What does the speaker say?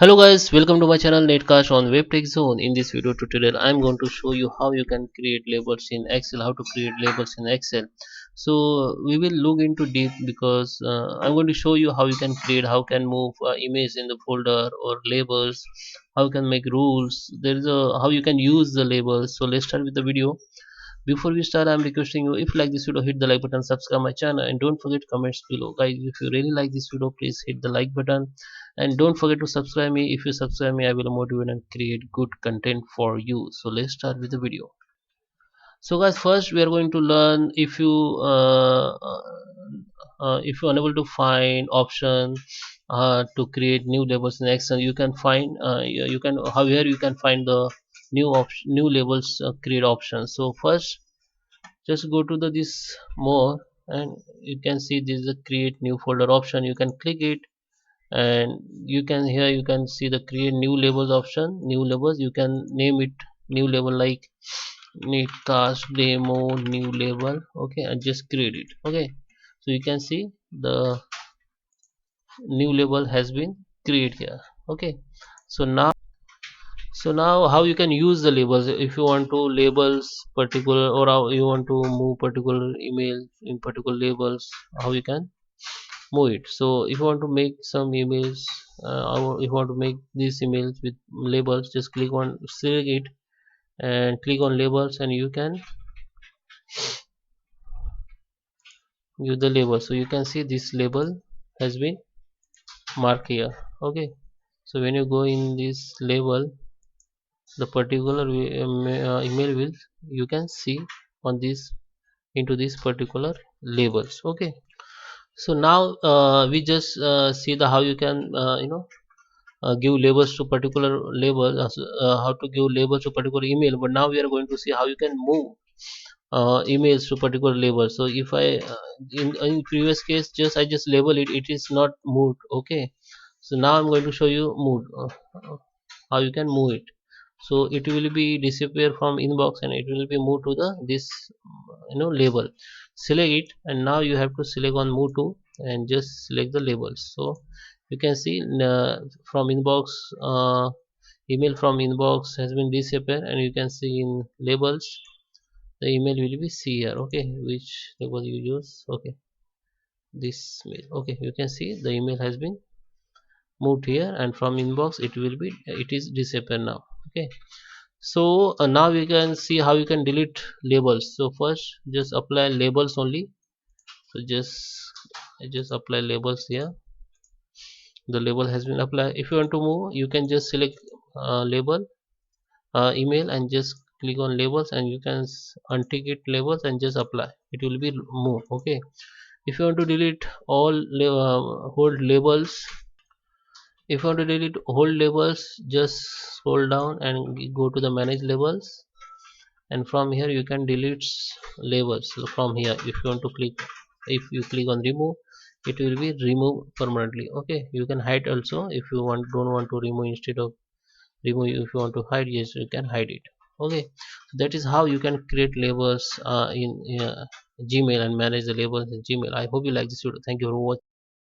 Hello guys, welcome to my channel NetCast on WebTech Zone. In this video tutorial, I'm going to show you how you can create labels in Excel, how to create labels in Excel. So we will look into deep because I'm going to show you how you can create, how can move image in the folder or labels, how you can make rules. There is a how you can use the labels. So let's start with the video. Before we start, I'm requesting you, if you like this video, hit the like button, subscribe my channel, and don't forget comments below. Guys, if you really like this video, please hit the like button, and don't forget to subscribe me. If you subscribe me, I will motivate and create good content for you. So let's start with the video. So guys, first we are going to learn, if you unable to find option to create new labels in Excel, you can find you can however you can find the new labels create option. So first, just go to the this more, and you can see this is the create new folder option. You can click it, and you can here you can see the create new labels option. New labels, you can name it new label like netcast demo new label. Okay, and just create it. Okay, so you can see the new label has been created here. Okay, so now how you can use the labels if you want to labels particular, or how you want to move particular email in particular labels, how you can move it. So if you want to make some emails, or if you want to make these emails with labels, just click on select it and click on labels, and you can use the label. So you can see this label has been marked here. Okay, so when you go in this label, the particular email will you can see on this into this particular labels. Okay, so now we just see the how you can give labels to particular label, how to give labels to particular email. But now we are going to see how you can move emails to particular label. So if I in previous case, just I just label it, it is not moved. Okay, so now I'm going to show you move, how you can move it. So it will be disappear from inbox, and it will be moved to the this label. Select it, and now you have to select on move to, and just select the labels. So you can see from inbox, email from inbox has been disappear, and you can see in labels the email will be see here. Okay, which label you use. Okay, this mail. Okay, you can see the email has been moved here, and from inbox it will be, it is disappear now. Okay, so now we can see how you can delete labels. So first, just apply labels only. So I just apply labels here. The label has been applied. If you want to move, you can just select label, email, and just click on labels, and you can untick it labels and just apply, it will be move. Okay, if you want to delete all hold labels, if you want to delete whole labels, just scroll down and go to the manage labels, and from here you can delete labels. So from here, if you want to click, if you click on remove, it will be removed permanently. Okay, you can hide also if you don't want to remove. Instead of remove, if you want to hide, yes, you can hide it. Okay, that is how you can create labels in Gmail, and manage the labels in Gmail. I hope you like this video. Thank you for watching.